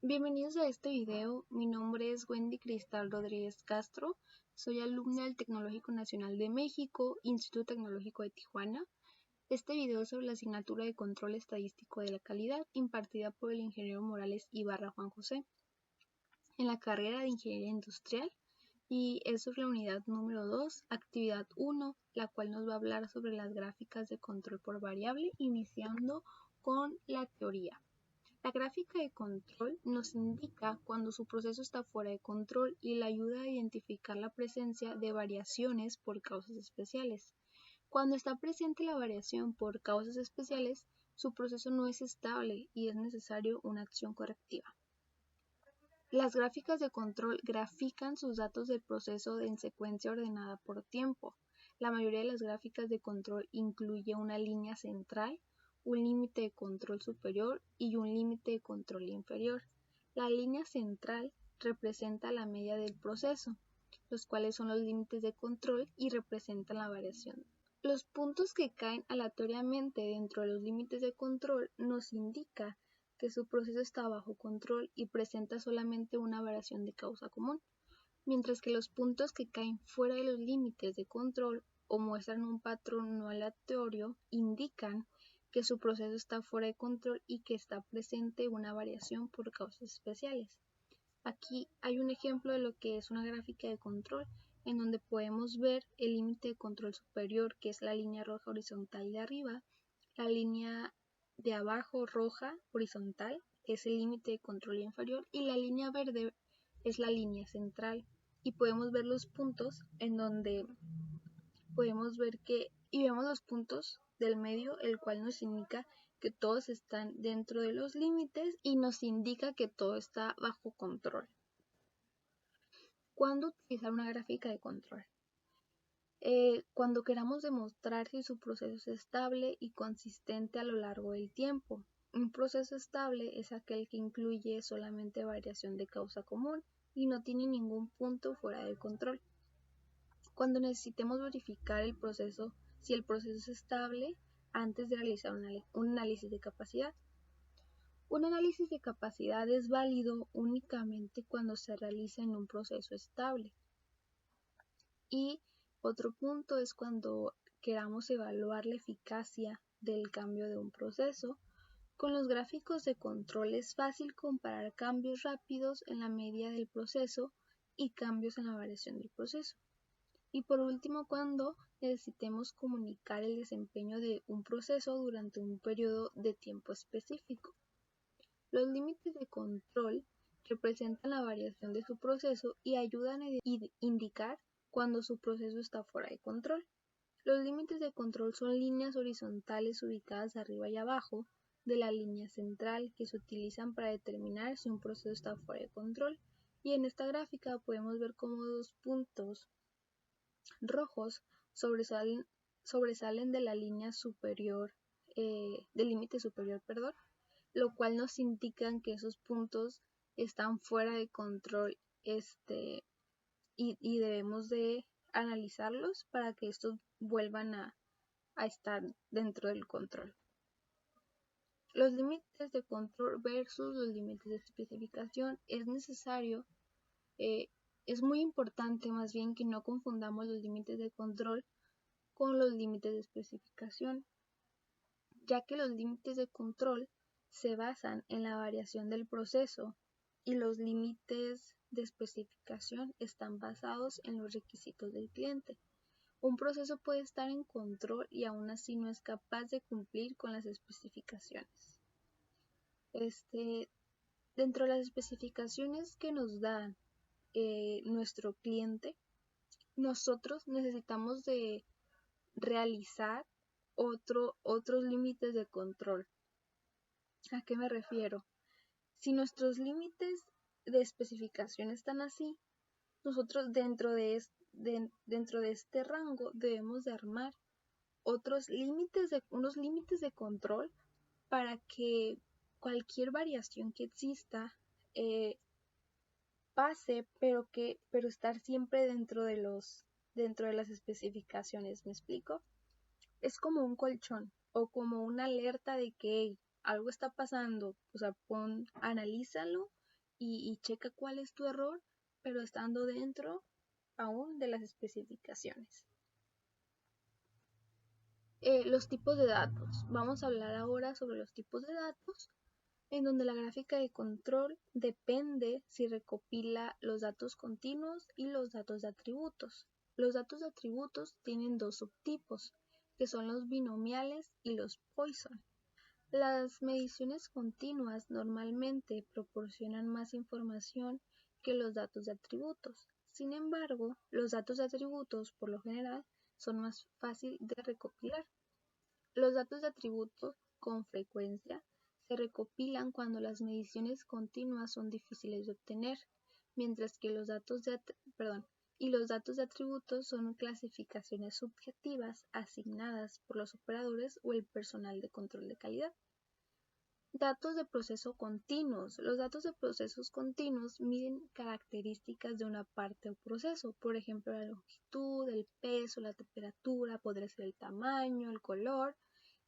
Bienvenidos a este video. Mi nombre es Wendy Cristal Rodríguez Castro. Soy alumna del Tecnológico Nacional de México, Instituto Tecnológico de Tijuana. Este video es sobre la asignatura de Control Estadístico de la Calidad impartida por el ingeniero Morales Ibarra Juan José en la carrera de Ingeniería Industrial, y es sobre la unidad número 2, actividad 1, la cual nos va a hablar sobre las gráficas de control por variable, iniciando con la teoría. La gráfica de control nos indica cuando su proceso está fuera de control y le ayuda a identificar la presencia de variaciones por causas especiales. Cuando está presente la variación por causas especiales, su proceso no es estable y es necesario una acción correctiva. Las gráficas de control grafican sus datos del proceso en secuencia ordenada por tiempo. La mayoría de las gráficas de control incluye una línea central, un límite de control superior y un límite de control inferior. La línea central representa la media del proceso, los cuales son los límites de control y representan la variación. Los puntos que caen aleatoriamente dentro de los límites de control nos indica que su proceso está bajo control y presenta solamente una variación de causa común, mientras que los puntos que caen fuera de los límites de control o muestran un patrón no aleatorio indican que su proceso está fuera de control y que está presente una variación por causas especiales. Aquí hay un ejemplo de lo que es una gráfica de control, en donde podemos ver el límite de control superior, que es la línea roja horizontal de arriba, la línea de abajo roja horizontal es el límite de control inferior y la línea verde es la línea central, y podemos ver los puntos en donde podemos ver y vemos los puntos del medio, el cual nos indica que todos están dentro de los límites y nos indica que todo está bajo control. ¿Cuándo utilizar una gráfica de control? Cuando queramos demostrar si su proceso es estable y consistente a lo largo del tiempo. Un proceso estable es aquel que incluye solamente variación de causa común y no tiene ningún punto fuera de control. Cuando necesitemos verificar si el proceso es estable antes de realizar un análisis de capacidad. Un análisis de capacidad es válido únicamente cuando se realiza en un proceso estable. Y otro punto es cuando queramos evaluar la eficacia del cambio de un proceso. Con los gráficos de control es fácil comparar cambios rápidos en la media del proceso y cambios en la variación del proceso. Y por último, cuando necesitemos comunicar el desempeño de un proceso durante un periodo de tiempo específico. Los límites de control representan la variación de su proceso y ayudan a indicar cuando su proceso está fuera de control. Los límites de control son líneas horizontales ubicadas arriba y abajo de la línea central que se utilizan para determinar si un proceso está fuera de control. Y en esta gráfica podemos ver cómo dos puntos rojos sobresalen de la línea superior, del límite superior, lo cual nos indican que esos puntos están fuera de control, y debemos de analizarlos para que estos vuelvan a estar dentro del control. Los límites de control versus los límites de especificación. Es muy importante más bien que no confundamos los límites de control con los límites de especificación, ya que los límites de control se basan en la variación del proceso y los límites de especificación están basados en los requisitos del cliente. Un proceso puede estar en control y aún así no es capaz de cumplir con las especificaciones. Dentro de las especificaciones que nos da nuestro cliente, nosotros necesitamos de realizar otros límites de control. ¿A qué me refiero? Si nuestros límites de especificación están así, nosotros dentro de este rango debemos de armar unos límites de control para que cualquier variación que exista pase, pero estar siempre dentro de las especificaciones. ¿Me explico? Es como un colchón o como una alerta de que algo está pasando, o sea, analízalo y checa cuál es tu error, pero estando dentro aún de las especificaciones. Los tipos de datos. Vamos a hablar ahora sobre los tipos de datos, en donde la gráfica de control depende si recopila los datos continuos y los datos de atributos. Los datos de atributos tienen dos subtipos, que son los binomiales y los Poisson. Las mediciones continuas normalmente proporcionan más información que los datos de atributos. Sin embargo, los datos de atributos, por lo general, son más fáciles de recopilar. Los datos de atributos, con frecuencia, se recopilan cuando las mediciones continuas son difíciles de obtener, mientras que los datos de atributos son clasificaciones subjetivas asignadas por los operadores o el personal de control de calidad. Datos de proceso continuos. Los datos de procesos continuos miden características de una parte o proceso, por ejemplo, la longitud, el peso, la temperatura, podría ser el tamaño, el color,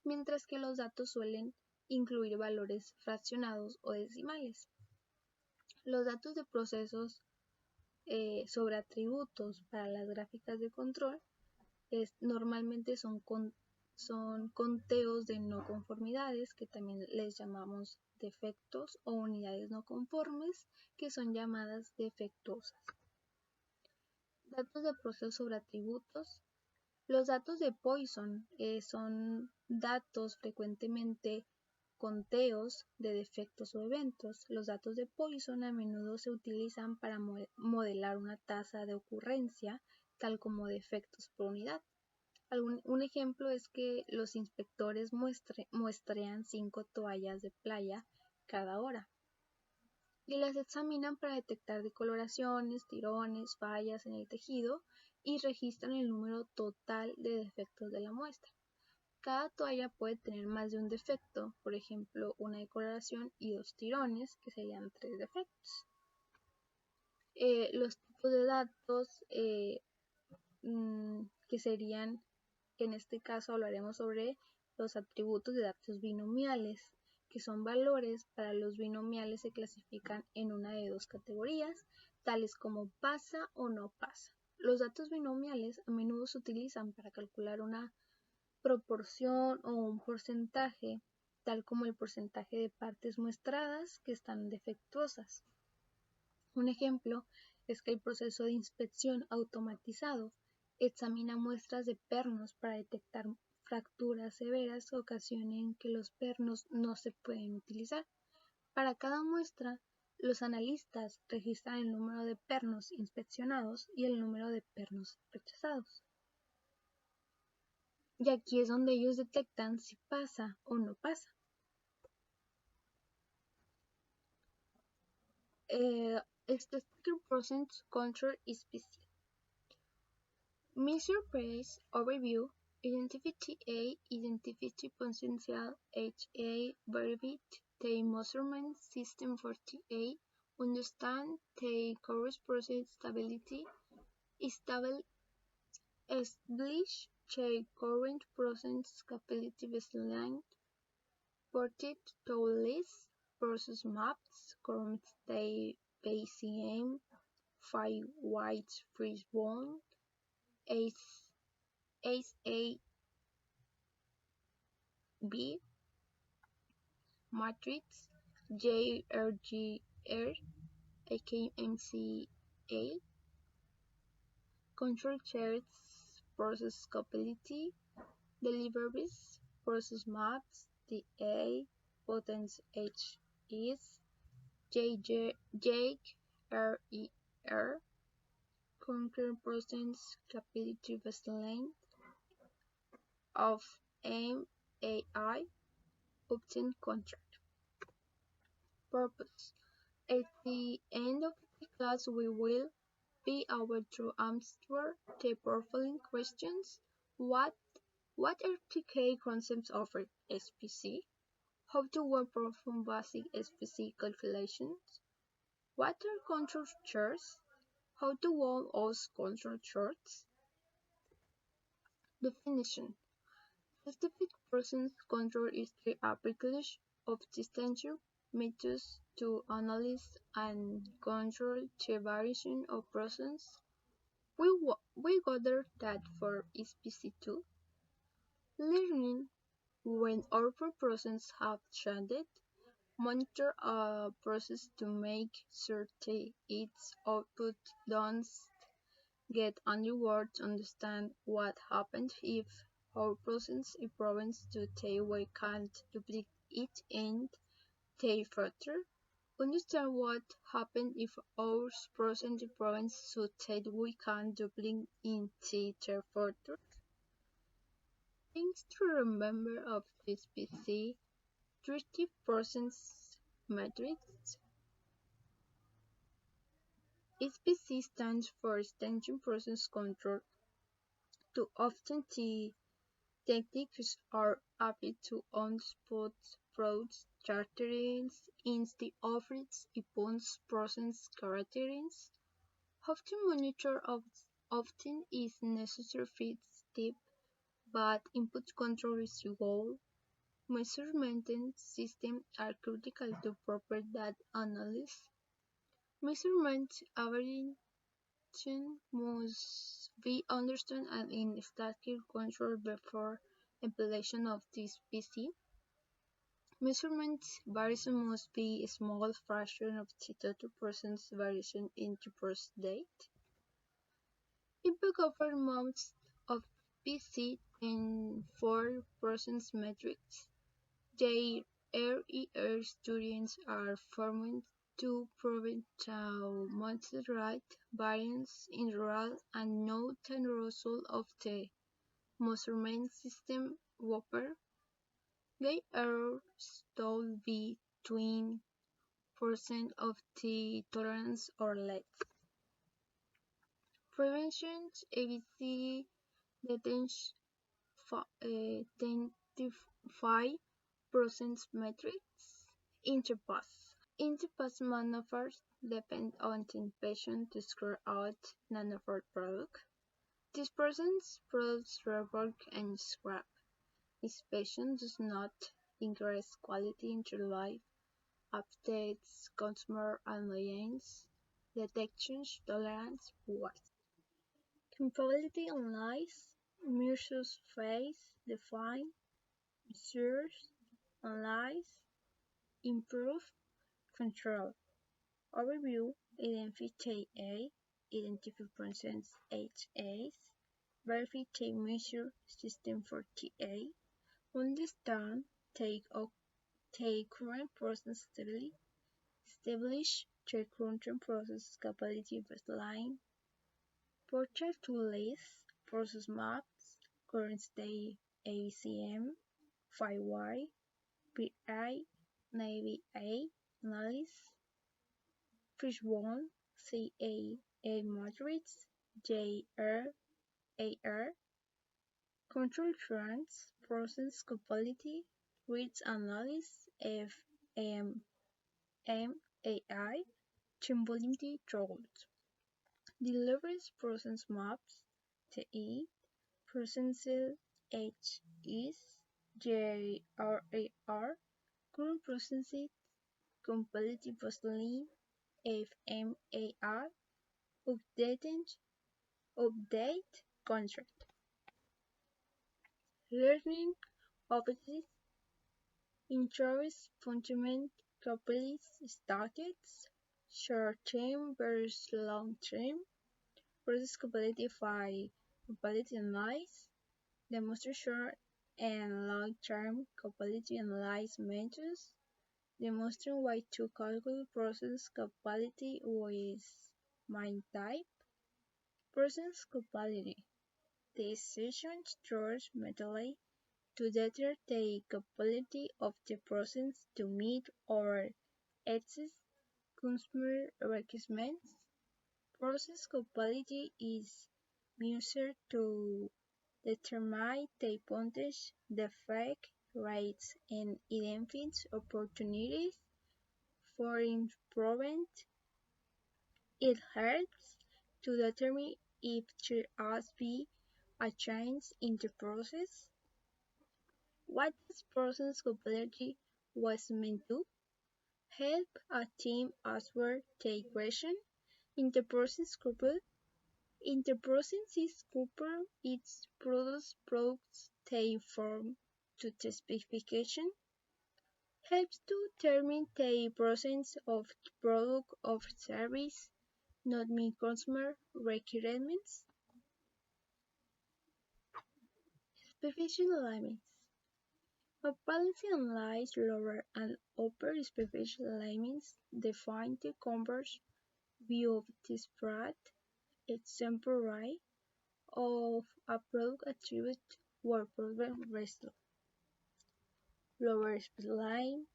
mientras que los datos suelen incluir valores fraccionados o decimales. Los datos de procesos sobre atributos para las gráficas de control normalmente son conteos de no conformidades, que también les llamamos defectos, o unidades no conformes, que son llamadas defectuosas. Datos de procesos sobre atributos. Los datos de Poisson son datos frecuentemente conteos de defectos o eventos. Los datos de Poisson a menudo se utilizan para modelar una tasa de ocurrencia, tal como defectos por unidad. Un ejemplo es que los inspectores muestrean 5 toallas de playa cada hora y las examinan para detectar decoloraciones, tirones, fallas en el tejido y registran el número total de defectos de la muestra. Cada toalla puede tener más de un defecto, por ejemplo, una decoloración y 2 tirones, que serían 3 defectos. Los tipos de datos que serían, en este caso hablaremos sobre los atributos de datos binomiales, que son valores. Para los binomiales se clasifican en una de dos categorías, tales como pasa o no pasa. Los datos binomiales a menudo se utilizan para calcular una proporción o un porcentaje, tal como el porcentaje de partes muestradas que están defectuosas. Un ejemplo es que el proceso de inspección automatizado examina muestras de pernos para detectar fracturas severas que ocasionen que los pernos no se pueden utilizar. Para cada muestra, los analistas registran el número de pernos inspeccionados y el número de pernos rechazados. Y aquí es donde ellos detectan si pasa o no pasa. Statistical Process Control SPC. Measure Price Overview Identify A, Identify Potential HA, Verify the Measurement System for TA, Understand the Current Process Stability, Establish the Current Process Capability Baseline, Ported to List, Process Maps, Current State BCM, 5 White Freezebound, ACE-A-B, Matrix, JRGR, AKMCA, Control Charts, Process Capability, Deliverables, Process Maps, DA, Potence HEs, JRER, Concurrent Process Capability Baseline of MAI, Obtain Contract. Purpose. At the end of the class, we will be able to answer the following questions. What are the key concepts of SPC? How to work perform basic SPC calculations? What are control charts? How to work those control charts? Definition. Statistical process control is the application of system methods to analyze and control the variation of processes. We gathered that for SPC2, learning when our processes have changed, monitor a process to make certain its output don't get any words, understand what happens if our process improves to the we can't duplicate it in the future. Understand what happens if our process improves so that we can duplicate in the future. Things to remember of this PC 30% matrix. SPC stands for Extension Process Control. Too often the techniques are applied to on-spot fraud charterings instead of its upon process charterings. How to monitor often is necessary first step, but input control is the goal. Measurement systems are critical to proper data analysis. Measurement averaging must be understood and in static control before implementation of this PC. Measurement variation must be a small fraction of the total process variation in the process date. Impact over most of PC and for process metrics. Their earlier students are formed to prevent multi-rate variance in rural and note the result of the measurement system Whopper. The errors should be between percent of the tolerance or less. Prevention ABC identify process metrics. Interpass. Interpass manufacturers depend on the patient to score out nanofar product. This person's products rework and scrap. This patient does not increase quality in their life, updates, consumer alliance, detections, tolerance, words. Compatibility analyze, measures phase, define, measures, analyze, improve, control. Overview, identify TA, identify process HAs, verify the measure system for TA, understand the current process stability, establish the current process capability baseline, portrait to list, process maps, current state ACM, FiY, PI, Navy A, analysis, Fishbone, CAA matrix, JR, control trends, process compatibility, reads analysis, FMMAI, compatibility thresholds, delivers process maps, TE, processing HEs, JRAR, current processing compatibility baseline, FMAI, update contract. Learning objectives, interest, fundament, capabilities, targets, short-term versus long-term, process compatibility by compatibility analysis, demonstrate short and long-term compatibility analysis methods, demonstrating why to calculate process compatibility with main type, process compatibility. This session draws methodology to determine the capability of the process to meet or exceed consumer requirements. Process compatibility is measured to determine the potential defect rates and identify opportunities for improvement. It helps to determine if there has been a change in the process, what this process compatibility was meant to, Help a team answer the question. Interprocess couple. Interprocess is couple its products they form to the specification. Helps to determine the process of the product or service, not meet consumer requirements. Superficial limits. A policy analyzes lower and upper superficial limits define the converse view of this spread, example right, of a product attribute or problem result. Lower line,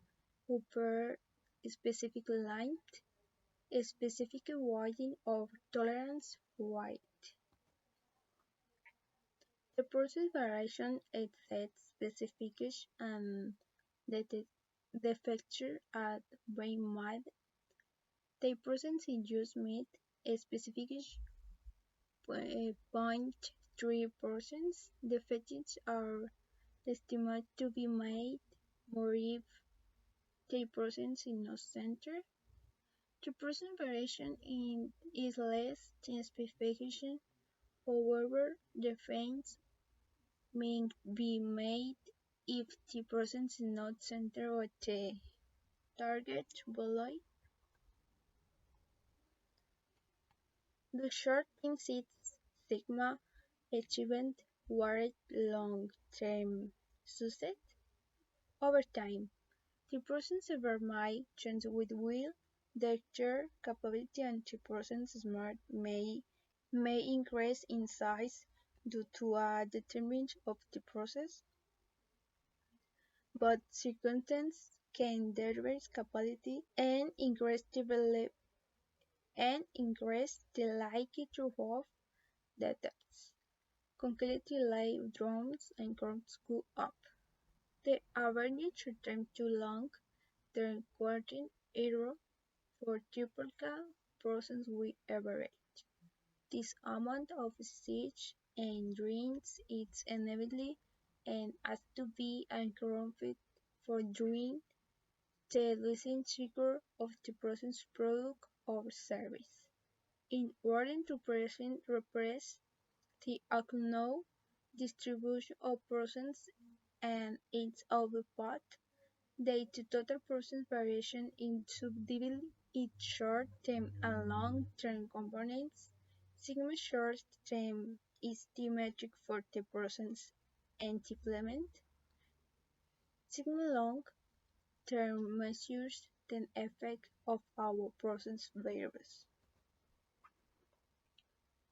upper specific line, specific widening of tolerance wide. The process variation sets specification and the feature at being made. The process in use meet a specific 0.3%. The features are estimated to be made more if the process is not centered. The process variation is less than specification. However, the feints may be made if the process is not centered at the target below. The short-term Six Sigma achievement warrant long-term success. Over time, the process might change with will, their capability and the process smart may increase in size due to a determinant of the process, but circumstances can decrease capability and increase the likelihood of deaths. Concretely, live drones and curves go up. The average time to long-term quarantine error for typical persons we average. This amount of siege and drains is inevitably and has to be accounted for during the design cycle of the process product or service. In order to repress the unknown distribution of process and its output, the total process variation is subdivided into short-term and long-term components. Sigma short-term is the metric for the process entitlement. Sigma long-term measures the effect of our process variables.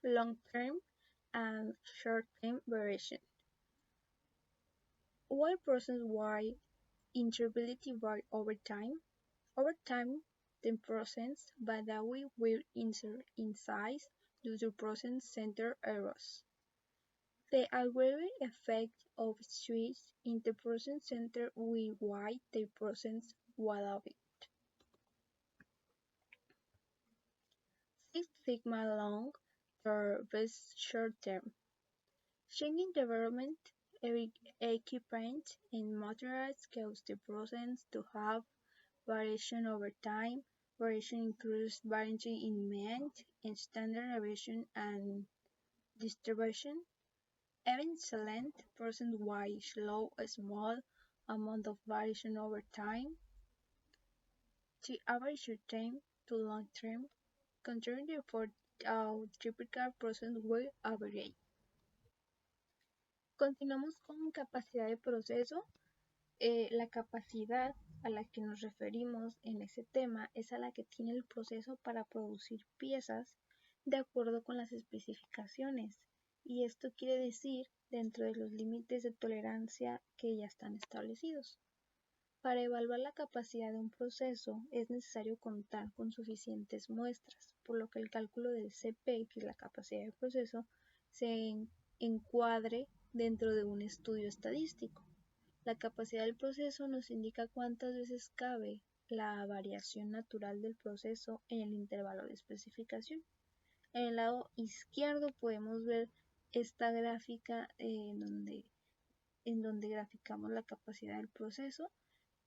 Long-term and short-term variation. While process-wide intervality vary over time, the process value will insert in size due to process-centered errors. The algorithm effect of switch in the process center will widen the process value. Six Sigma long-term versus short-term. Changing development, equipment, and materials cause the process to have variation over time. Variation includes variation in mean and standard deviation and distribution. Even excellent process-wide show a small amount of variation over time. The average short-term to long-term contributing for typical process will average. Continuamos con capacidad de proceso. La capacidad a la que nos referimos en ese tema es a la que tiene el proceso para producir piezas de acuerdo con las especificaciones, y esto quiere decir dentro de los límites de tolerancia que ya están establecidos. Para evaluar la capacidad de un proceso es necesario contar con suficientes muestras, por lo que el cálculo del CP, que es la capacidad del proceso, se encuadre dentro de un estudio estadístico. La capacidad del proceso nos indica cuántas veces cabe la variación natural del proceso en el intervalo de especificación. En el lado izquierdo podemos ver esta gráfica en donde graficamos la capacidad del proceso,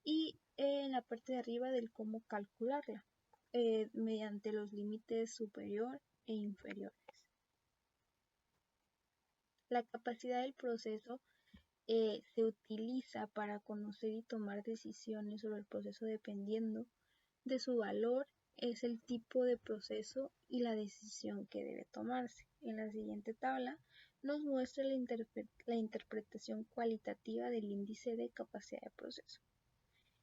y en la parte de arriba del cómo calcularla mediante los límites superior e inferiores. La capacidad del proceso se utiliza para conocer y tomar decisiones sobre el proceso dependiendo de su valor, es el tipo de proceso y la decisión que debe tomarse. En la siguiente tabla nos muestra la interpretación cualitativa del índice de capacidad de proceso.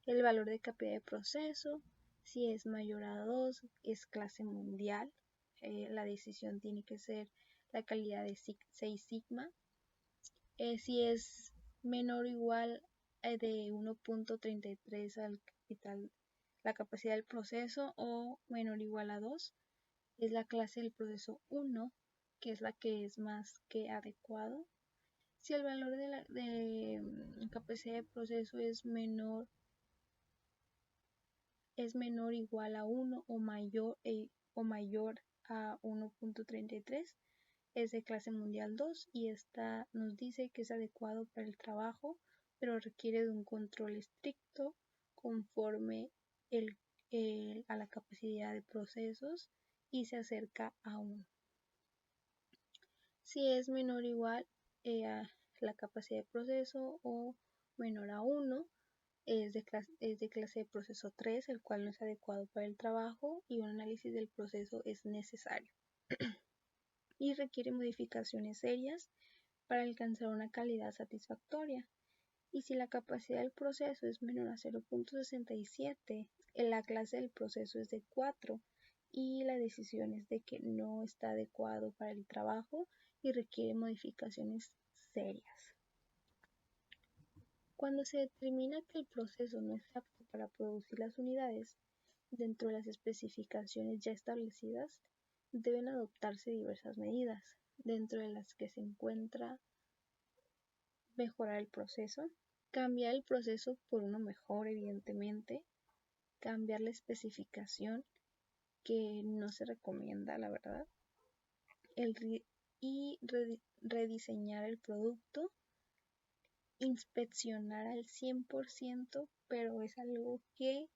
El valor de capacidad de proceso, si es mayor a 2, es clase mundial. La decisión tiene que ser la calidad de 6 sigma. Si es menor o igual de 1.33 al capital, la capacidad del proceso, o menor o igual a 2, es la clase del proceso 1, que es la que es más que adecuado. Si el valor de la capacidad de proceso es menor o igual a 1 o mayor a 1.33, es de clase mundial 2 y esta nos dice que es adecuado para el trabajo, pero requiere de un control estricto conforme a la capacidad de procesos y se acerca a 1. Si es menor o igual a la capacidad de proceso o menor a 1, es de clase de proceso 3, el cual no es adecuado para el trabajo y un análisis del proceso es necesario y requiere modificaciones serias para alcanzar una calidad satisfactoria. Y si la capacidad del proceso es menor a 0.67, la clase del proceso es de 4 y la decisión es de que no está adecuado para el trabajo y requiere modificaciones serias. Cuando se determina que el proceso no es apto para producir las unidades dentro de las especificaciones ya establecidas, deben adoptarse diversas medidas, dentro de las que se encuentra mejorar el proceso, cambiar el proceso por uno mejor, evidentemente, cambiar la especificación, que no se recomienda, la verdad, y rediseñar el producto, inspeccionar al 100%, pero es algo que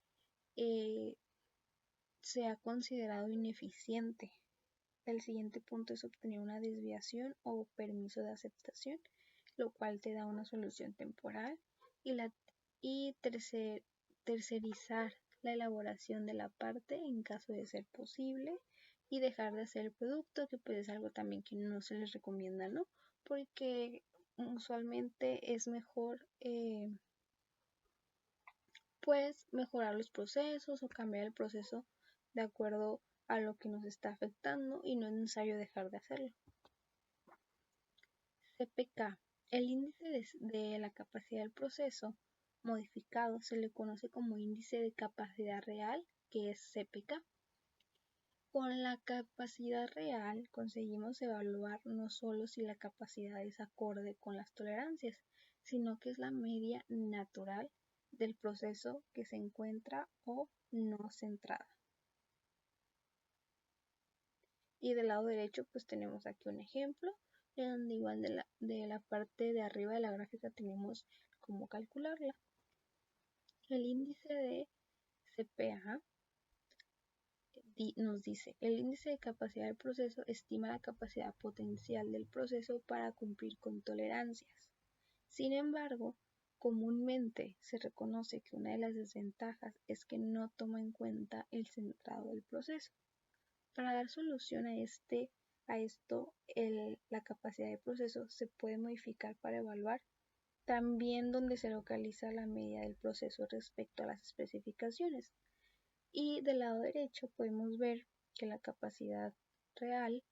se ha considerado ineficiente. El siguiente punto es obtener una desviación o permiso de aceptación, lo cual te da una solución temporal, y tercerizar la elaboración de la parte en caso de ser posible, y dejar de hacer el producto, que pues es algo también que no se les recomienda, ¿no? Porque usualmente es mejor pues mejorar los procesos o cambiar el proceso de acuerdo a lo que nos está afectando y no es necesario dejar de hacerlo. CPK. El índice de la capacidad del proceso modificado se le conoce como índice de capacidad real, que es CPK. Con la capacidad real conseguimos evaluar no solo si la capacidad es acorde con las tolerancias, sino que es la media natural del proceso que se encuentra o no centrada. Y del lado derecho pues tenemos aquí un ejemplo en donde igual de la parte de arriba de la gráfica tenemos cómo calcularla. El índice de CPA nos dice, el índice de capacidad del proceso estima la capacidad potencial del proceso para cumplir con tolerancias. Sin embargo, comúnmente se reconoce que una de las desventajas es que no toma en cuenta el centrado del proceso. Para dar solución a esto, la capacidad de proceso se puede modificar para evaluar también donde se localiza la medida del proceso respecto a las especificaciones. Y del lado derecho podemos ver que la capacidad real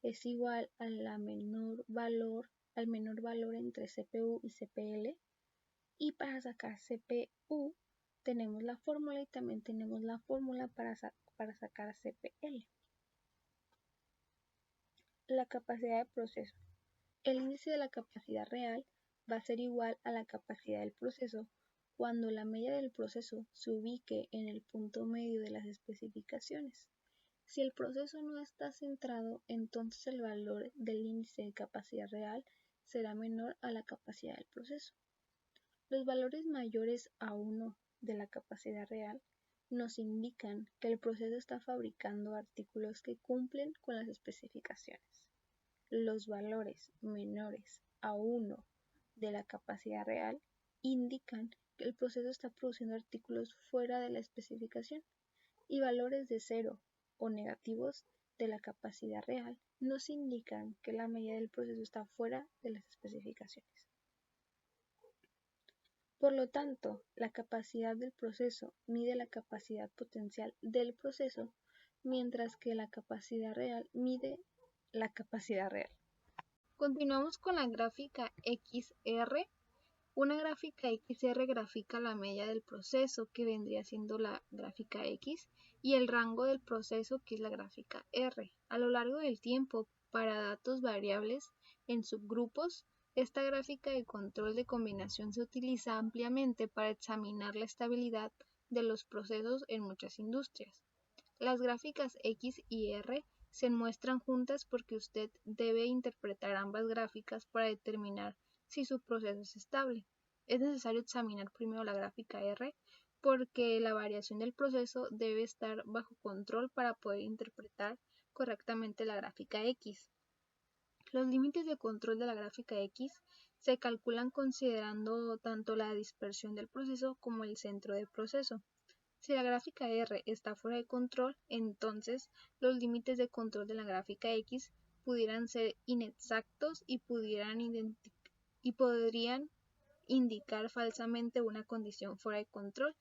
es igual al menor valor entre CPU y CPL. Y para sacar CPU tenemos la fórmula y también tenemos la fórmula para sacar CPL. La capacidad de proceso. El índice de la capacidad real va a ser igual a la capacidad del proceso cuando la media del proceso se ubique en el punto medio de las especificaciones. Si el proceso no está centrado, entonces el valor del índice de capacidad real será menor a la capacidad del proceso. Los valores mayores a 1 de la capacidad real nos indican que el proceso está fabricando artículos que cumplen con las especificaciones. Los valores menores a 1 de la capacidad real indican que el proceso está produciendo artículos fuera de la especificación, y valores de 0 o negativos de la capacidad real nos indican que la medida del proceso está fuera de las especificaciones. Por lo tanto, la capacidad del proceso mide la capacidad potencial del proceso, mientras que la capacidad real mide la capacidad real. Continuamos con la gráfica XR. Una gráfica XR grafica la media del proceso, que vendría siendo la gráfica X, y el rango del proceso, que es la gráfica R. A lo largo del tiempo, para datos variables en subgrupos, esta gráfica de control de combinación se utiliza ampliamente para examinar la estabilidad de los procesos en muchas industrias. Las gráficas X y R se muestran juntas porque usted debe interpretar ambas gráficas para determinar si su proceso es estable. Es necesario examinar primero la gráfica R porque la variación del proceso debe estar bajo control para poder interpretar correctamente la gráfica X. Los límites de control de la gráfica X se calculan considerando tanto la dispersión del proceso como el centro del proceso. Si la gráfica R está fuera de control, entonces los límites de control de la gráfica X pudieran ser inexactos y podrían indicar falsamente una condición fuera de control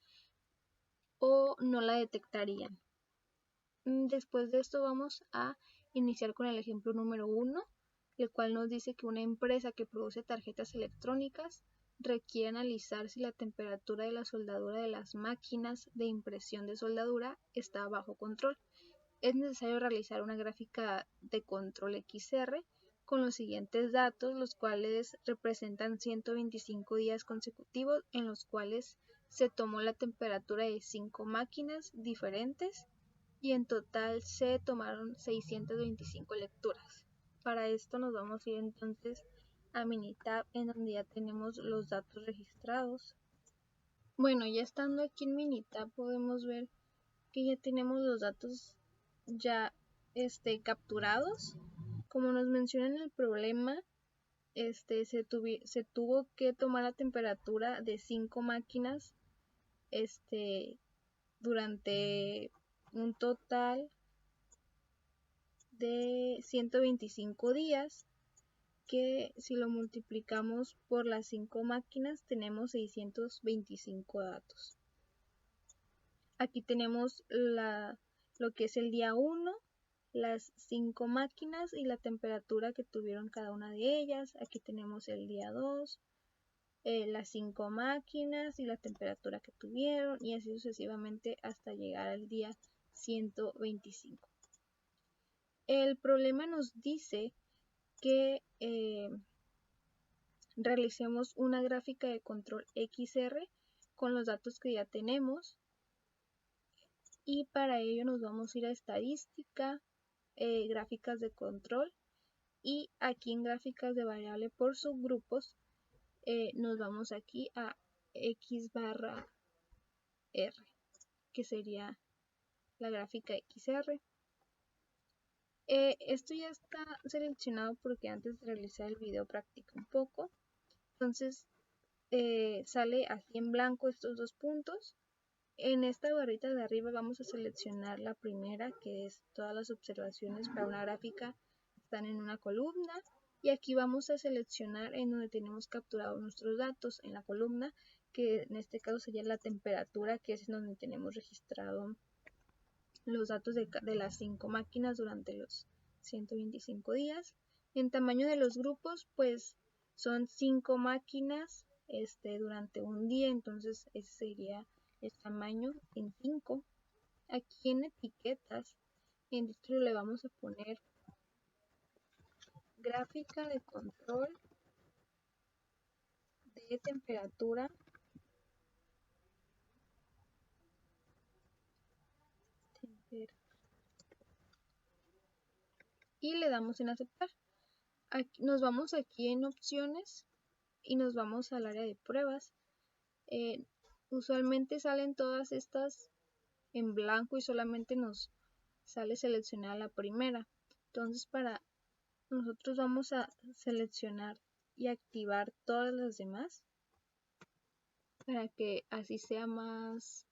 o no la detectarían. Después de esto vamos a iniciar con el ejemplo número 1, el cual nos dice que una empresa que produce tarjetas electrónicas requiere analizar si la temperatura de la soldadura de las máquinas de impresión de soldadura está bajo control. Es necesario realizar una gráfica de control XR con los siguientes datos, los cuales representan 125 días consecutivos en los cuales se tomó la temperatura de 5 máquinas diferentes y en total se tomaron 625 lecturas. Para esto nos vamos a ir entonces a Minitab, en donde ya tenemos los datos registrados. Bueno, ya estando aquí en Minitab podemos ver que ya tenemos los datos ya capturados. Como nos menciona en el problema, se tuvo que tomar la temperatura de 5 máquinas durante un total de 125 días, que si lo multiplicamos por las 5 máquinas tenemos 625 datos. Aquí tenemos lo que es el día 1, las 5 máquinas y la temperatura que tuvieron cada una de ellas. Aquí tenemos el día 2, las 5 máquinas y la temperatura que tuvieron, y así sucesivamente hasta llegar al día 125. El problema nos dice que realicemos una gráfica de control XR con los datos que ya tenemos, y para ello nos vamos a ir a estadística, gráficas de control, y aquí en gráficas de variable por subgrupos nos vamos aquí a X barra R, que sería la gráfica XR. Esto ya está seleccionado porque antes de realizar el video practiqué un poco. Entonces sale aquí en blanco estos dos puntos. En esta barrita de arriba vamos a seleccionar la primera, que es todas las observaciones para una gráfica están en una columna, y aquí vamos a seleccionar en donde tenemos capturados nuestros datos en la columna, que en este caso sería la temperatura, que es en donde tenemos registrado los datos de las 5 máquinas durante los 125 días. En tamaño de los grupos, pues son 5 máquinas durante un día, entonces ese sería el tamaño en 5. Aquí en etiquetas, en título le vamos a poner gráfica de control de temperatura y le damos en aceptar. Aquí, nos vamos aquí en opciones y nos vamos al área de pruebas. Usualmente salen todas estas en blanco y solamente nos sale seleccionada la primera. Entonces nosotros vamos a seleccionar y activar todas las demás para que así sea más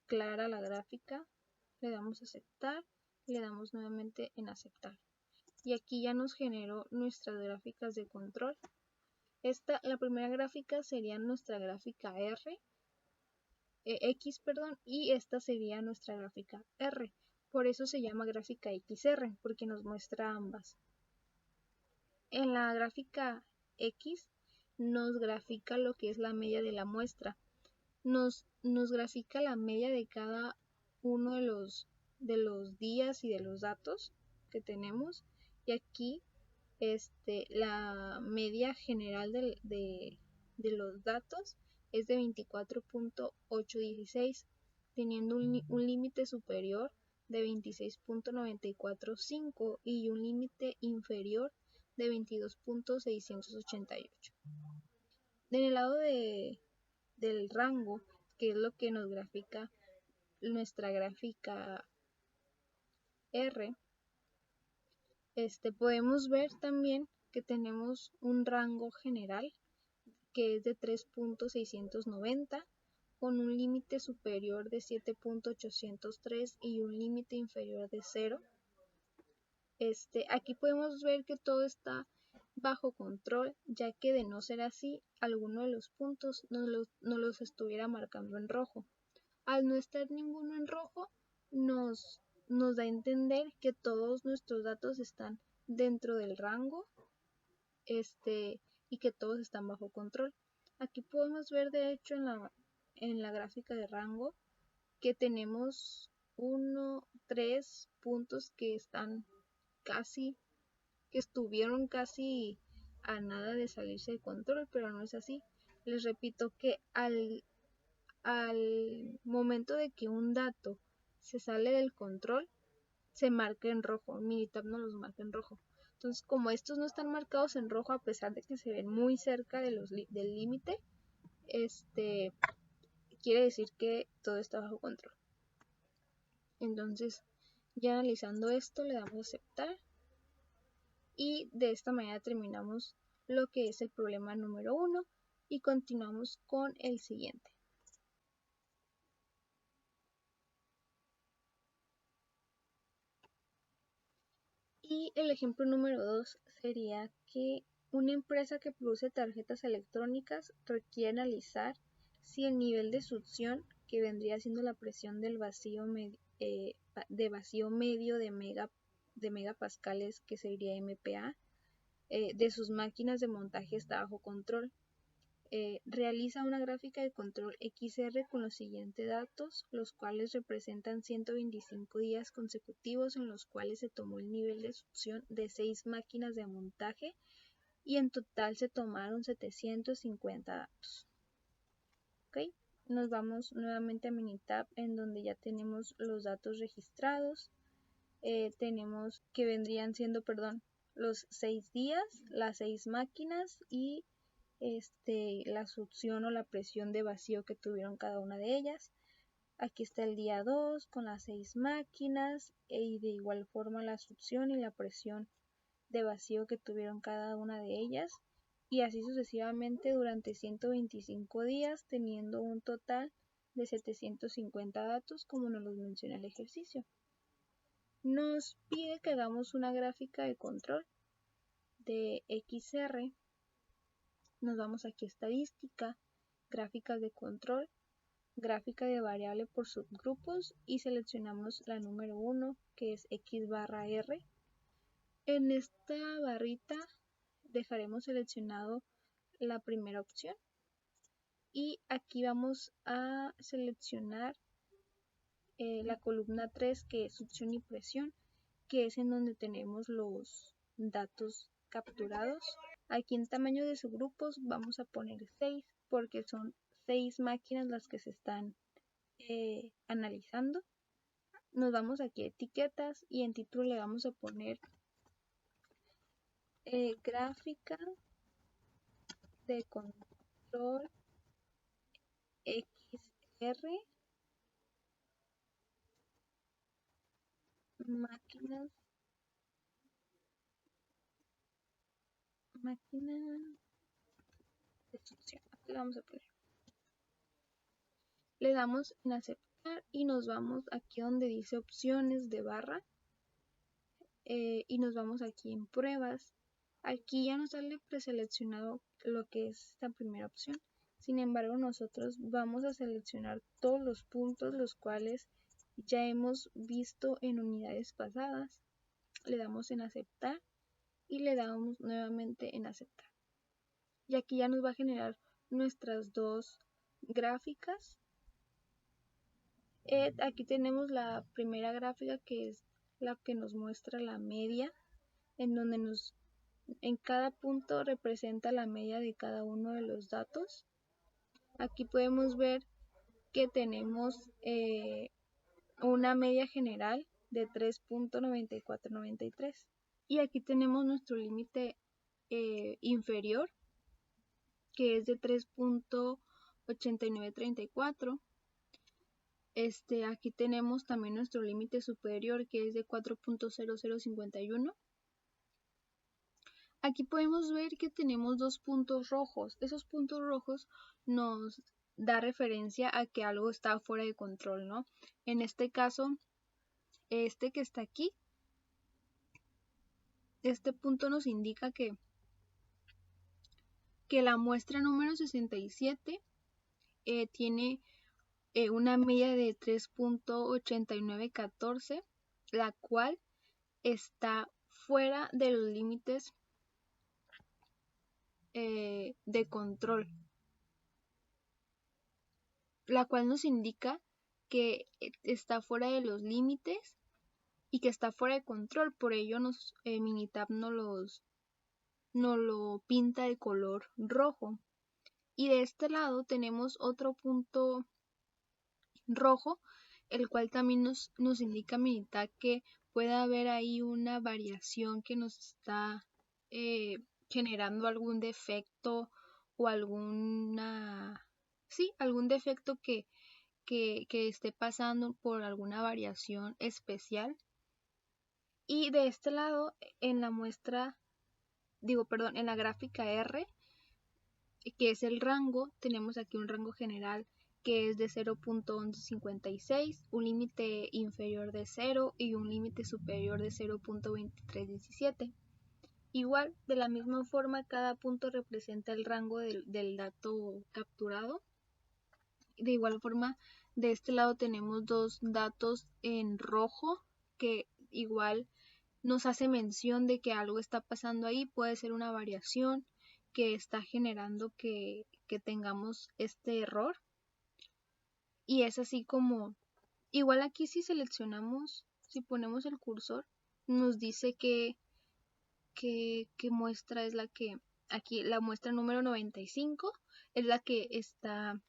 clara la gráfica. Le damos a aceptar, le damos nuevamente en aceptar. Y aquí ya nos generó nuestras gráficas de control. La primera gráfica sería nuestra gráfica X, y esta sería nuestra gráfica R. Por eso se llama gráfica XR, porque nos muestra ambas. En la gráfica X nos grafica lo que es la media de la muestra. Nos grafica la media de cada uno de los días y de los datos que tenemos. Y aquí la media general de los datos es de 24.816, teniendo un límite superior de 26.945 y un límite inferior de 22.688. En el lado del rango, que es lo que nos grafica nuestra gráfica R, podemos ver también que tenemos un rango general que es de 3.690 con un límite superior de 7.803 y un límite inferior de 0. Aquí podemos ver que todo está bajo control, ya que de no ser así, alguno de los puntos nos los estuviera marcando en rojo. Al no estar ninguno en rojo, nos da a entender que todos nuestros datos están dentro del rango y que todos están bajo control. Aquí podemos ver, de hecho, en la gráfica de rango que tenemos 3 puntos que estuvieron casi a nada de salirse de control, pero no es así. Les repito que al momento de que un dato se sale del control, se marca en rojo. Minitab no los marca en rojo. Entonces, como estos no están marcados en rojo, a pesar de que se ven muy cerca del límite, quiere decir que todo está bajo control. Entonces, ya analizando esto, le damos a aceptar. Y de esta manera terminamos lo que es el problema número 1 y continuamos con el siguiente. Y el ejemplo número 2 sería que una empresa que produce tarjetas electrónicas requiere analizar si el nivel de succión, que vendría siendo la presión del vacío medio de megapascales, que sería MPa, de sus máquinas de montaje está bajo control. Realiza una gráfica de control XR con los siguientes datos, los cuales representan 125 días consecutivos en los cuales se tomó el nivel de succión de 6 máquinas de montaje y en total se tomaron 750 datos. ¿Okay? Nos vamos nuevamente a Minitab, en donde ya tenemos los datos registrados. Tenemos que vendrían siendo, los 6 días, las 6 máquinas y la succión o la presión de vacío que tuvieron cada una de ellas. Aquí está el día 2 con las 6 máquinas y de igual forma la succión y la presión de vacío que tuvieron cada una de ellas, y así sucesivamente durante 125 días, teniendo un total de 750 datos, como nos los menciona el ejercicio. Nos pide que hagamos una gráfica de control de XR. Nos vamos aquí a estadística, gráficas de control, gráfica de variable por subgrupos y seleccionamos la número 1, que es X/R. En esta barrita dejaremos seleccionado la primera opción y aquí vamos a seleccionar la columna 3, que es succión y presión, que es en donde tenemos los datos capturados. Aquí en tamaño de subgrupos vamos a poner 6 porque son 6 máquinas las que se están analizando. Nos vamos aquí a etiquetas y en título le vamos a poner gráfica de control XR, máquinas de succión. Aquí lo vamos a poner. Le damos en aceptar y nos vamos aquí donde dice opciones de barra y nos vamos aquí en pruebas. Aquí ya nos sale preseleccionado lo que es esta primera opción. Sin embargo, nosotros vamos a seleccionar todos los puntos los cuales ya hemos visto en unidades pasadas. Le damos en aceptar y le damos nuevamente en aceptar. Y aquí ya nos va a generar nuestras dos gráficas. Aquí tenemos la primera gráfica, que es la que nos muestra la media, en donde en cada punto representa la media de cada uno de los datos. Aquí podemos ver que tenemos una media general de 3.9493 y aquí tenemos nuestro límite inferior, que es de 3.8934. Aquí tenemos también nuestro límite superior, que es de 4.0051. Aquí podemos ver que tenemos dos puntos rojos. Esos puntos rojos nos da referencia a que algo está fuera de control, ¿no? En este caso, este que está aquí, este punto nos indica que la muestra número 67 tiene una media de 3.8914, la cual está fuera de los límites de control, la cual nos indica que está fuera de los límites y que está fuera de control. Por ello Minitab nos lo pinta de color rojo. Y de este lado tenemos otro punto rojo, el cual también nos indica Minitab que puede haber ahí una variación que nos está generando algún defecto o algún defecto que esté pasando por alguna variación especial. Y de este lado, en la en la gráfica R, que es el rango, tenemos aquí un rango general que es de 0.1156, un límite inferior de 0 y un límite superior de 0.2317. Igual, de la misma forma, cada punto representa el rango del dato capturado. De igual forma, de este lado tenemos dos datos en rojo que igual nos hace mención de que algo está pasando ahí. Puede ser una variación que está generando que tengamos este error. Y es así como, igual aquí si seleccionamos, si ponemos el cursor, nos dice que muestra es la que, aquí la muestra número 95 es la que está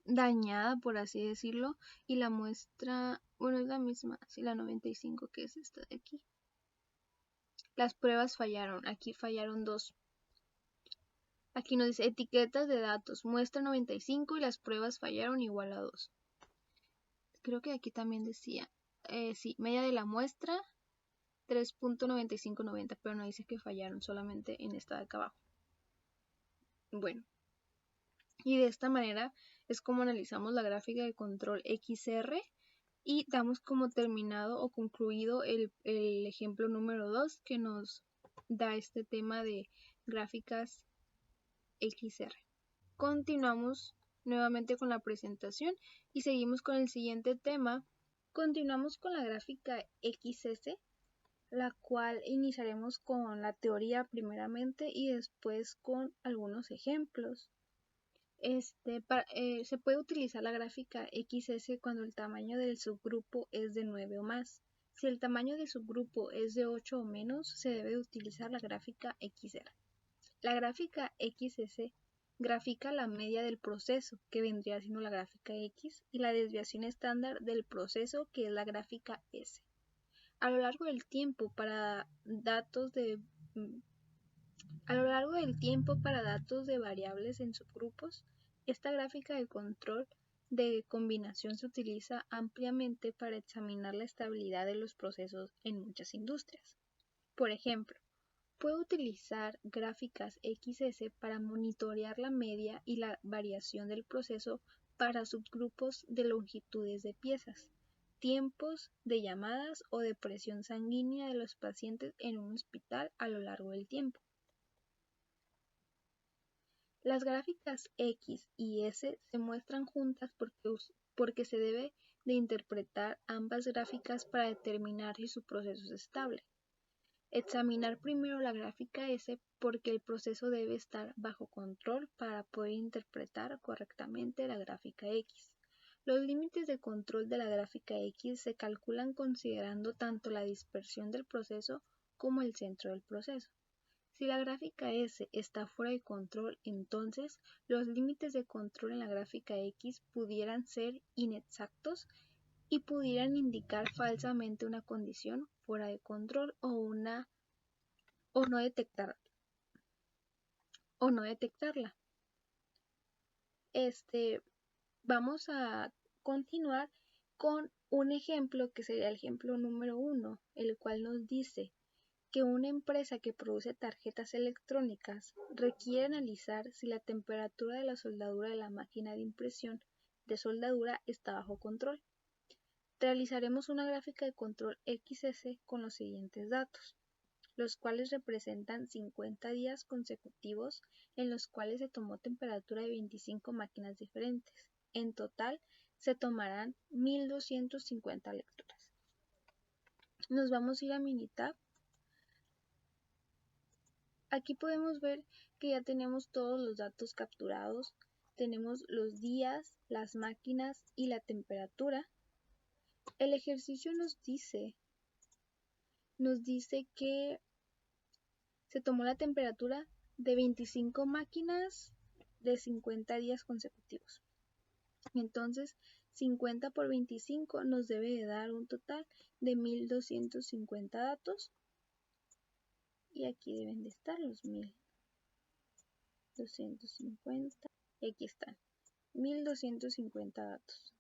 dañada, por así decirlo, y la muestra, bueno, es la misma, sí, la 95, que es esta de aquí. Las pruebas fallaron, aquí fallaron dos. Aquí nos dice etiquetas de datos, muestra 95 y las pruebas fallaron igual a 2. Creo que aquí también decía, sí, media de la muestra 3.9590, pero no dice que fallaron, solamente en esta de acá abajo. Bueno, y de esta manera es como analizamos la gráfica de control XR y damos como terminado o concluido el ejemplo número 2, que nos da este tema de gráficas XR. Continuamos nuevamente con la presentación y seguimos con el siguiente tema. Continuamos con la gráfica XS, la cual iniciaremos con la teoría primeramente y después con algunos ejemplos. Se puede utilizar la gráfica XS cuando el tamaño del subgrupo es de 9 o más. Si el tamaño del subgrupo es de 8 o menos, se debe utilizar la gráfica XR. La gráfica XS grafica la media del proceso, que vendría siendo la gráfica X, y la desviación estándar del proceso, que es la gráfica S. A lo largo del tiempo para datos de variables en subgrupos, Esta gráfica de control de combinación se utiliza ampliamente para examinar la estabilidad de los procesos en muchas industrias. Por ejemplo, puede utilizar gráficas XS para monitorear la media y la variación del proceso para subgrupos de longitudes de piezas, tiempos de llamadas o de presión sanguínea de los pacientes en un hospital a lo largo del tiempo. Las gráficas X y S se muestran juntas porque se debe de interpretar ambas gráficas para determinar si su proceso es estable. Examinar primero la gráfica S porque el proceso debe estar bajo control para poder interpretar correctamente la gráfica X. Los límites de control de la gráfica X se calculan considerando tanto la dispersión del proceso como el centro del proceso. Si la gráfica S está fuera de control, entonces los límites de control en la gráfica X pudieran ser inexactos y pudieran indicar falsamente una condición fuera de control o no detectarla. Vamos a continuar con un ejemplo que sería el ejemplo número 1, el cual nos dice que una empresa que produce tarjetas electrónicas requiere analizar si la temperatura de la soldadura de la máquina de impresión de soldadura está bajo control. Realizaremos una gráfica de control XS con los siguientes datos, los cuales representan 50 días consecutivos en los cuales se tomó temperatura de 25 máquinas diferentes. En total se tomarán 1250 lecturas. Nos vamos a ir a Minitab. Aquí podemos ver que ya tenemos todos los datos capturados. Tenemos los días, las máquinas y la temperatura. El ejercicio nos dice que se tomó la temperatura de 25 máquinas de 50 días consecutivos. Entonces, 50 por 25 nos debe de dar un total de 1250 datos. Y aquí deben de estar los 1250. Y aquí están, 1250 datos.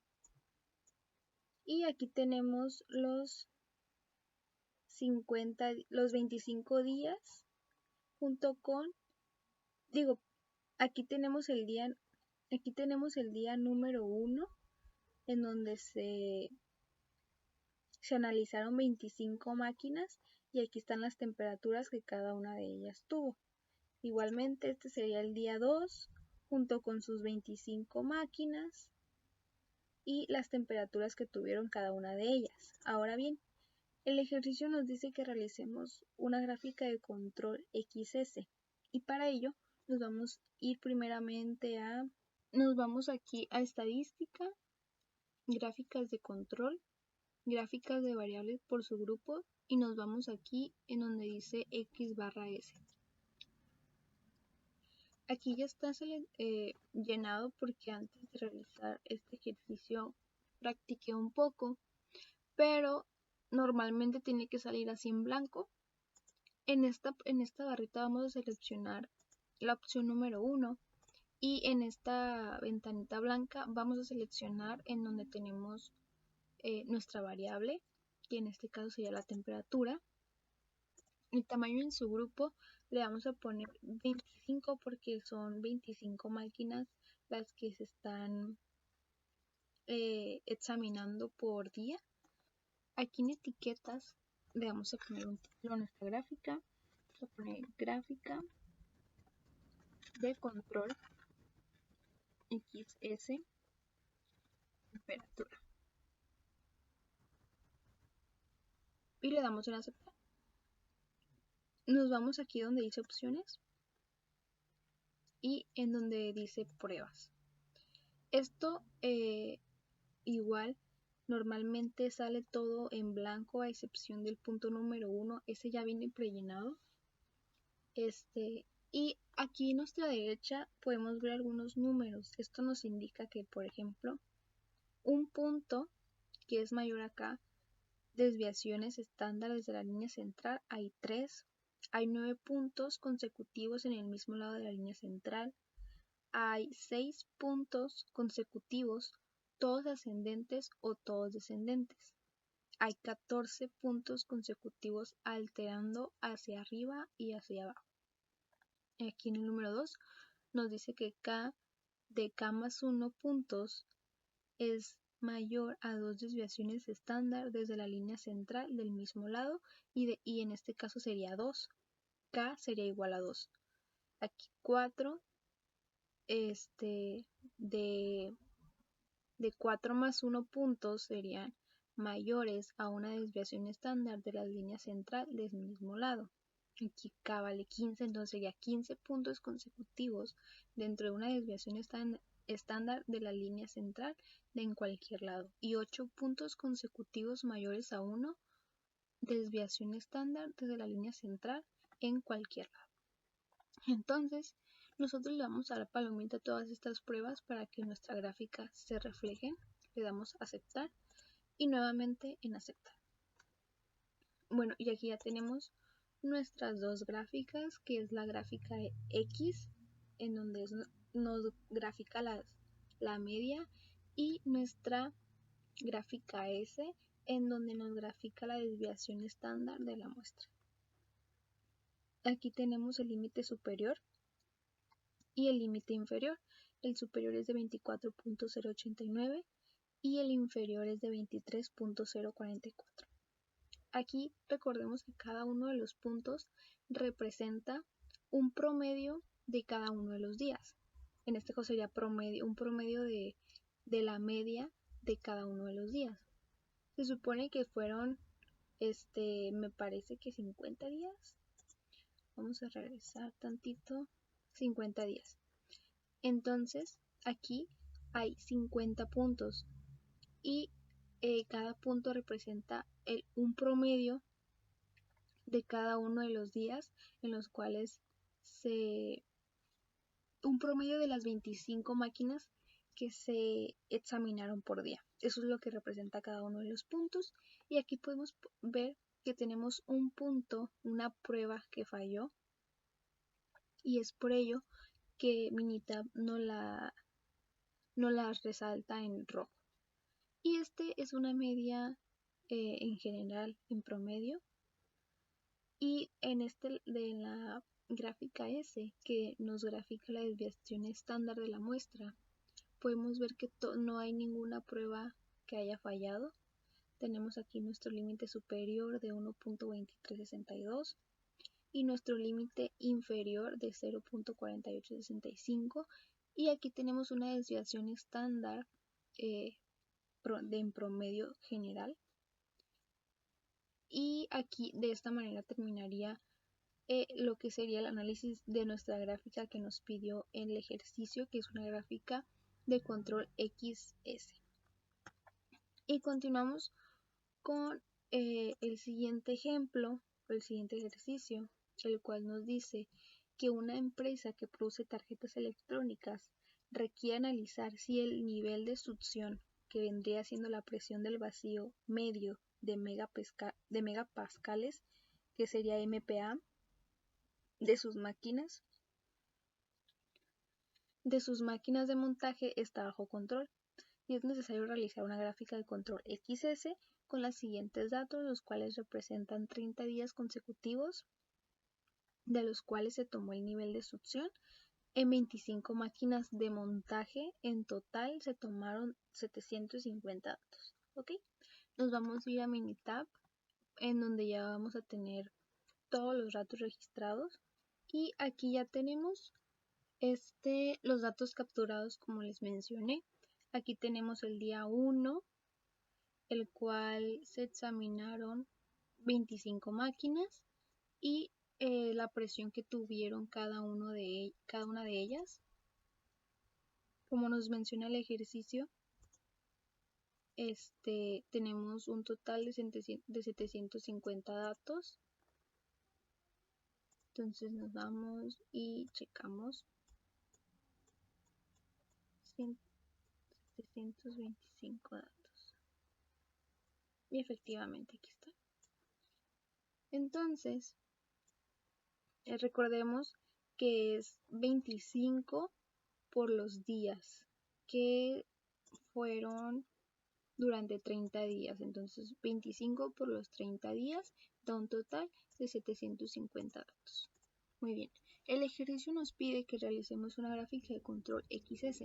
Y aquí tenemos los 25 días junto con, aquí tenemos el día número 1 en donde se analizaron 25 máquinas y aquí están las temperaturas que cada una de ellas tuvo. Igualmente este sería el día 2 junto con sus 25 máquinas y las temperaturas que tuvieron cada una de ellas. Ahora bien, el ejercicio nos dice que realicemos una gráfica de control XS y para ello nos vamos a ir primeramente nos vamos aquí a estadística, gráficas de control, gráficas de variables por su grupo y nos vamos aquí en donde dice X/S. Aquí ya está llenado porque antes de realizar este ejercicio practiqué un poco, pero normalmente tiene que salir así en blanco. En esta barrita vamos a seleccionar la opción número 1 y en esta ventanita blanca vamos a seleccionar en donde tenemos nuestra variable, que en este caso sería la temperatura. El tamaño en su grupo le vamos a poner 25 porque son 25 máquinas las que se están examinando por día. Aquí en etiquetas le vamos a poner un título a nuestra gráfica. Vamos a poner gráfica de control XS temperatura. Y le damos en aceptar. Nos vamos aquí donde dice opciones y en donde dice pruebas. Esto igual normalmente sale todo en blanco a excepción del punto número 1, ese ya viene prellenado. Y aquí a nuestra derecha podemos ver algunos números. Esto nos indica que, por ejemplo, un punto que es mayor acá, desviaciones estándares de la línea central, hay 3. Hay 9 puntos consecutivos en el mismo lado de la línea central. hay 6 puntos consecutivos, todos ascendentes o todos descendentes. Hay 14 puntos consecutivos alterando hacia arriba y hacia abajo. Aquí en el número 2 nos dice que K de K más 1 puntos es mayor a 2 desviaciones estándar desde la línea central del mismo lado y en este caso sería 2. K sería igual a 2. Aquí 4 de 4 más 1 puntos serían mayores a una desviación estándar de la línea central del mismo lado. Aquí K vale 15, entonces sería 15 puntos consecutivos dentro de una desviación estándar de la línea central de en cualquier lado y 8 puntos consecutivos mayores a 1 desviación estándar desde la línea central en cualquier lado. Entonces, nosotros le vamos a dar palomita a todas estas pruebas para que nuestra gráfica se refleje. Le damos a aceptar y nuevamente en aceptar. Bueno, y aquí ya tenemos nuestras dos gráficas, que es la gráfica X, en donde nos grafica la media, y nuestra gráfica S, en donde nos grafica la desviación estándar de la muestra. Aquí tenemos el límite superior y el límite inferior. El superior es de 24.089 y el inferior es de 23.044. Aquí recordemos que cada uno de los puntos representa un promedio de cada uno de los días. En este caso sería un promedio de la media de cada uno de los días. Se supone que fueron, me parece que 50 días. Vamos a regresar tantito. 50 días. Entonces, aquí hay 50 puntos y cada punto representa un promedio de cada uno de los días en los cuales un promedio de las 25 máquinas que se examinaron por día. Eso es lo que representa cada uno de los puntos y aquí podemos ver que tenemos un punto, una prueba que falló y es por ello que Minitab no la resalta en rojo. Y es una media en general, en promedio. Y en de la gráfica S, que nos grafica la desviación estándar de la muestra, podemos ver que no hay ninguna prueba que haya fallado. Tenemos aquí nuestro límite superior de 1.2362 y nuestro límite inferior de 0.4865 y aquí tenemos una desviación estándar en promedio general y aquí de esta manera terminaría lo que sería el análisis de nuestra gráfica que nos pidió en el ejercicio, que es una gráfica de control XS. Y continuamos con el siguiente ejemplo, o el siguiente ejercicio, el cual nos dice que una empresa que produce tarjetas electrónicas requiere analizar si el nivel de succión, que vendría siendo la presión del vacío medio de megapascales, que sería MPa, de sus máquinas de montaje está bajo control y es necesario realizar una gráfica de control XS con los siguientes datos, los cuales representan 30 días consecutivos de los cuales se tomó el nivel de succión. En 25 máquinas de montaje en total se tomaron 750 datos. ¿Ok? Nos vamos a ir a Minitab, en donde ya vamos a tener todos los datos registrados y aquí ya tenemos los datos capturados como les mencioné. Aquí tenemos el día 1, el cual se examinaron 25 máquinas y la presión que tuvieron cada una de ellas. Como nos menciona el ejercicio, tenemos un total de 750 datos. Entonces nos vamos y checamos 725 datos. Y efectivamente aquí está. Entonces, recordemos que es 25 por los días que fueron durante 30 días. Entonces 25 por los 30 días da un total de 750 datos. Muy bien, el ejercicio nos pide que realicemos una gráfica de control XS.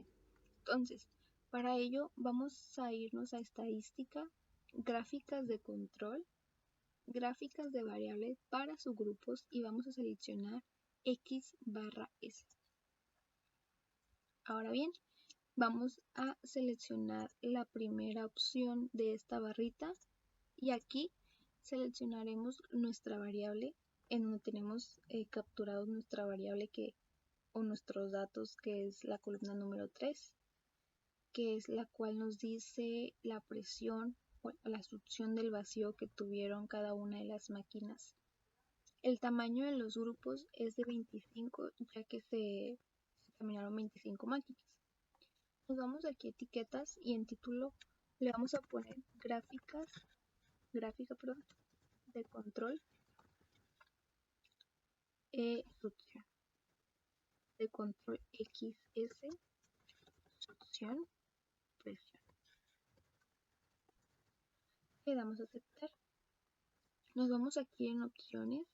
Entonces, para ello vamos a irnos a estadística, gráficas de control, gráficas de variables para subgrupos y vamos a seleccionar X barra S. Ahora bien, vamos a seleccionar la primera opción de esta barrita y aquí seleccionaremos nuestra variable en donde tenemos capturado nuestra variable o nuestros datos, que es la columna número 3, que es la cual nos dice la presión o la succión del vacío que tuvieron cada una de las máquinas. El tamaño de los grupos es de 25, ya que se examinaron 25 máquinas. Nos vamos aquí a etiquetas y en título le vamos a poner gráfica de control succión, de control XS, succión, presión. Le damos a aceptar. Nos vamos aquí en opciones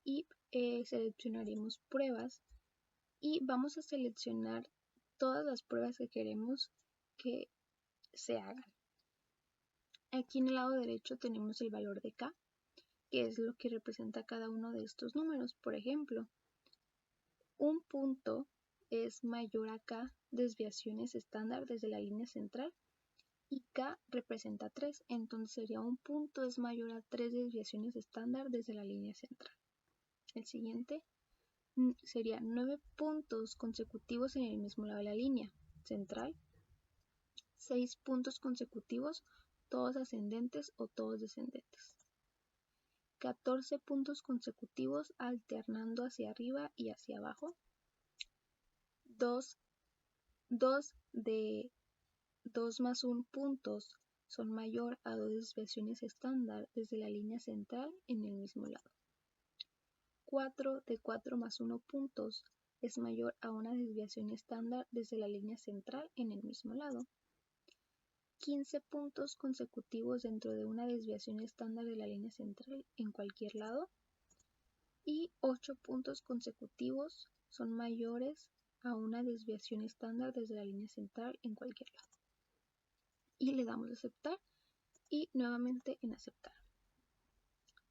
y seleccionaremos pruebas y vamos a seleccionar todas las pruebas que queremos que se hagan. Aquí en el lado derecho tenemos el valor de K, que es lo que representa cada uno de estos números. Por ejemplo, un punto es mayor a K desviaciones estándar desde la línea central y K representa 3, entonces sería un punto es mayor a 3 desviaciones estándar desde la línea central. El siguiente sería 9 puntos consecutivos en el mismo lado de la línea central, 6 puntos consecutivos todos ascendentes o todos descendentes, 14 puntos consecutivos alternando hacia arriba y hacia abajo, 2 de 2 más 1 puntos son mayor a 2 desviaciones estándar desde la línea central en el mismo lado. 4 de 4 más 1 puntos es mayor a una desviación estándar desde la línea central en el mismo lado. 15 puntos consecutivos dentro de una desviación estándar de la línea central en cualquier lado. Y 8 puntos consecutivos son mayores a una desviación estándar desde la línea central en cualquier lado. Y le damos a aceptar y nuevamente en aceptar.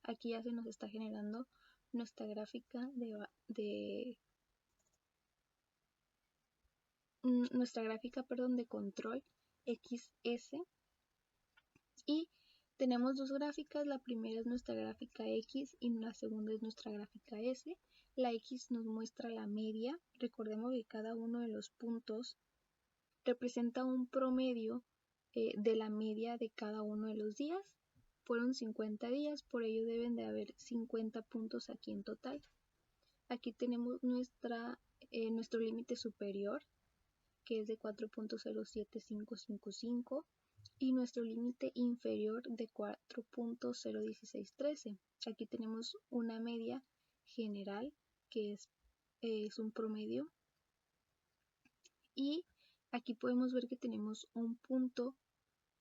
Aquí ya se nos está generando nuestra gráfica de control XS y tenemos dos gráficas. La primera es nuestra gráfica X y la segunda es nuestra gráfica S. La X nos muestra la media. Recordemos que cada uno de los puntos representa un promedio de la media de cada uno de los días. Fueron 50 días, por ello deben de haber 50 puntos aquí en total. Aquí tenemos nuestro límite superior, que es de 4.07555 y nuestro límite inferior de 4.01613. Aquí tenemos una media general, que es un promedio, y aquí podemos ver que tenemos un punto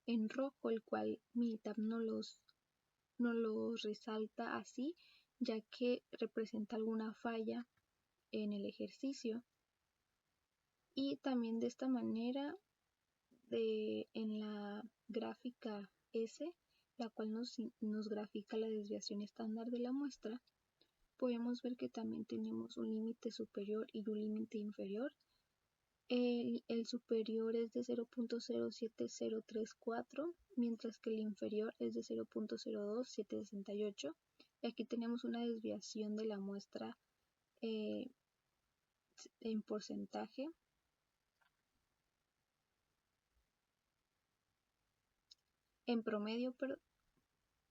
en rojo, el cual Militab no los resalta así, ya que representa alguna falla en el ejercicio. Y también de esta manera, en la gráfica S, la cual nos grafica la desviación estándar de la muestra, podemos ver que también tenemos un límite superior y un límite inferior. El superior es de 0.07034, mientras que el inferior es de 0.02768. Y aquí tenemos una desviación de la muestra en porcentaje. En promedio,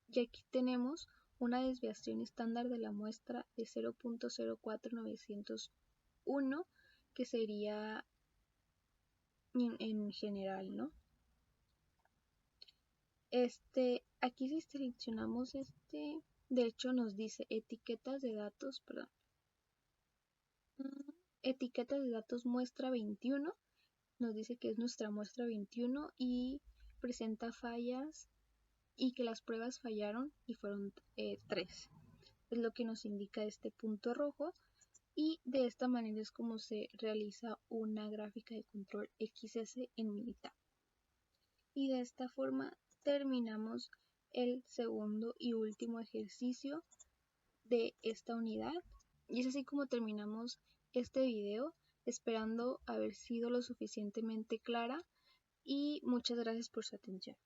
y aquí tenemos una desviación estándar de la muestra de 0.04901, que sería en general, ¿no? Aquí si seleccionamos de hecho nos dice etiquetas de datos, etiqueta de datos muestra 21, nos dice que es nuestra muestra 21 y presenta fallas y que las pruebas fallaron y fueron 3. Es lo que nos indica este punto rojo, y de esta manera es como se realiza una gráfica de control XS en Minitab. Y de esta forma terminamos el segundo y último ejercicio de esta unidad. Y es así como terminamos este video, esperando haber sido lo suficientemente clara, y muchas gracias por su atención.